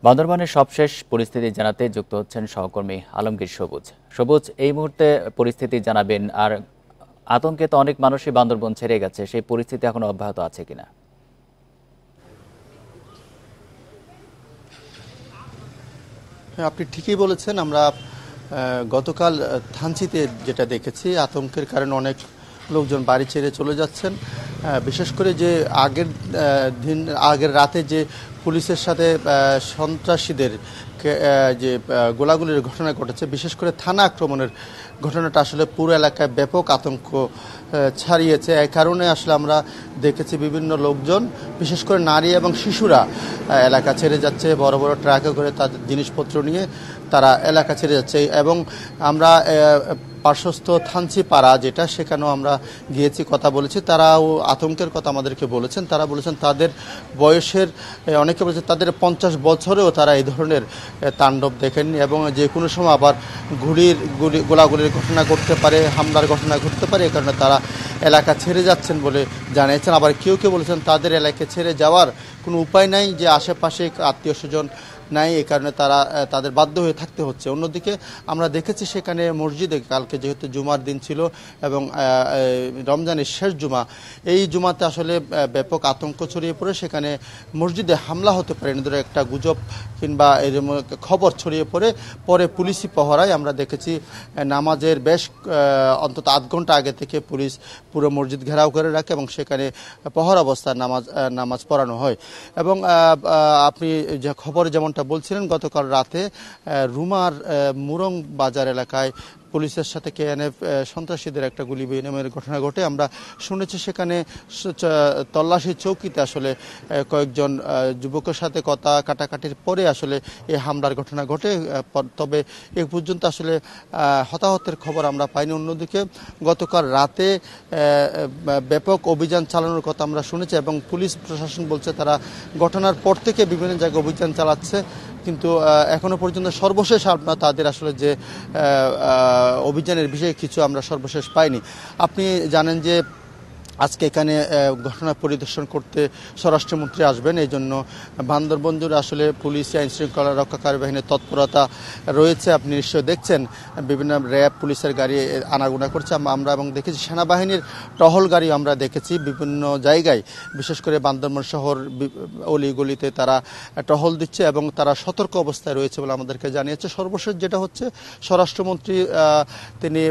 বান্দরবানের সবশেষ পরিস্থিতি জানাতে যুক্ত হচ্ছেন সহকর্মী আলমগীর সবুজ। সবুজ, এই মুহূর্তে পরিস্থিতি জানাবেন। আর আতঙ্কে তো অনেক মানুষই বান্দরবন ছেড়ে গেছে, সেই পরিস্থিতি এখনো অব্যাহত আছে কিনা? হ্যাঁ, আপনি ঠিকই বলেছেন। আমরা গতকাল থানচিতে যেটা দেখেছি, আতঙ্কের কারণে অনেক লোকজন বাড়ি ছেড়ে চলে যাচ্ছেন। বিশেষ করে যে আগের রাতে যে পুলিশের সাথে সন্ত্রাসীদের যে গোলাগুলির ঘটনা ঘটেছে, বিশেষ করে থানা আক্রমণের ঘটনাটা আসলে পুরো এলাকায় ব্যাপক আতঙ্ক ছাড়িয়েছে। এই কারণে আসলে আমরা দেখেছি বিভিন্ন লোকজন, বিশেষ করে নারী এবং শিশুরা এলাকা ছেড়ে যাচ্ছে। বড় বড় ট্রাকে করে তাদের জিনিসপত্র নিয়ে তারা এলাকা ছেড়ে যাচ্ছে। এবং আমরা পার্শ্বস্থ থানচিপাড়া যেটা, সেখানেও আমরা গিয়েছি, কথা বলেছি। তারাও আতঙ্কের কথা আমাদেরকে বলেছেন। তারা বলেছেন তাদের বয়সের অনেকে বলেছেন তাদের 50 বছরেও তারা এই ধরনের তাণ্ডব দেখেননি, এবং যে কোনো সময় আবার গোলাগুলির ঘটনা ঘটতে পারে, হামলার ঘটনা ঘটতে পারে। এ কারণে তারা এলাকা ছেড়ে যাচ্ছেন বলে জানিয়েছেন। আবার কেউ কেউ বলেছেন তাদের এলাকা ছেড়ে যাওয়ার কোনো উপায় নাই, যে আশেপাশে আত্মীয় স্বজন নাই, এই কারণে তাদের বাধ্য হয়ে থাকতে হচ্ছে। অন্যদিকে আমরা দেখেছি সেখানে মসজিদে কালকে যেহেতু জুমার দিন ছিল এবং রমজানের শেষ জুমা, এই জুমাতে আসলে ব্যাপক আতঙ্ক ছড়িয়ে পড়ে সেখানে মসজিদে হামলা হতে পারে এদের একটা গুজব কিংবা এরকম খবর ছড়িয়ে পরে পুলিশি পহরায় আমরা দেখেছি নামাজের বেশ অন্তত আধ ঘন্টা আগে থেকে পুলিশ পুরো মসজিদ ঘেরাও করে রাখে এবং সেখানে পহরা অবস্থায় নামাজ পড়ানো হয়। এবং আপনি যে খবরে যেমন বলছিলেন, গতকাল রাতে রুমার মুরং বাজার এলাকায় পুলিশের সাথে কেএনএফ সন্ত্রাসীদের একটা গুলি বিনিময়ের ঘটনা ঘটে। আমরা শুনেছি সেখানে তল্লাশি চৌকিতে আসলে কয়েকজন যুবকের সাথে কথা কাটাকাটির পরে আসলে এই হামলার ঘটনা ঘটে। তবে এ পর্যন্ত আসলে হতাহতের খবর আমরা পাইনি। অন্যদিকে গতকাল রাতে ব্যাপক অভিযান চালানোর কথা আমরা শুনেছি এবং পুলিশ প্রশাসন বলছে তারা ঘটনার পর থেকে বিভিন্ন জায়গায় অভিযান চালাচ্ছে, কিন্তু এখনো পর্যন্ত সর্বশেষ আমরা তাদের আসলে যে অভিযানের বিষয়ে কিছু আমরা সর্বশেষ পাইনি। আপনি জানেন যে আজকে এখানে ঘটনা পরিদর্শন করতে স্বরাষ্ট্রমন্ত্রী আসবেন, এই জন্য বান্দরবন জুড়ে আসলে পুলিশ আইন শৃঙ্খলা রক্ষাকারী বাহিনীর তৎপরতা রয়েছে। আপনি নিশ্চয়ই দেখছেন বিভিন্ন র্যাব পুলিশের গাড়ি আনাগোনা করছে আমরা, এবং দেখেছি সেনাবাহিনীর টহল গাড়ি আমরা দেখেছি বিভিন্ন জায়গায়, বিশেষ করে বান্দরবন শহর অলিগলিতে তারা টহল দিচ্ছে এবং তারা সতর্ক অবস্থায় রয়েছে বলে আমাদেরকে জানিয়েছে। সর্বশেষ যেটা হচ্ছে, স্বরাষ্ট্রমন্ত্রী তিনি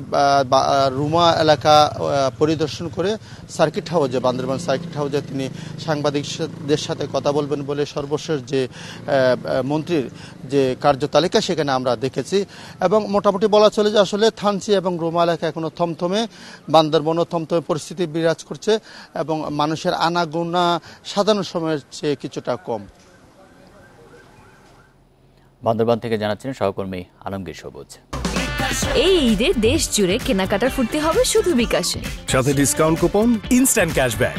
রুমা এলাকা পরিদর্শন করে সার্কিট হাউসে, বান্দরবান সার্কিট হাউসে তিনি সাংবাদিকদের সাথে কথা বলবেন বলে সর্বশেষ যে মন্ত্রীর যে কার্যতালিকা সেখানে আমরা দেখেছি। এবং মোটামুটি বলা চলে যে আসলে থানচি এবং রুমা এলাকা এখনো থমথমে, বান্দরবনও থমথমে পরিস্থিতি বিরাজ করছে এবং মানুষের আনাগোনা সাধারণ সময়ের চেয়ে কিছুটা কম। বান্দরবান থেকে জানাচ্ছেন সহকর্মী আলমগীর সবুজ। এই ঈদে দেশ জুড়ে কেনাকাটার ফুর্তি হবে শুধু বিকাশে, সাথে ডিসকাউন্ট কুপন, ইনস্ট্যান্ট ক্যাশব্যাক।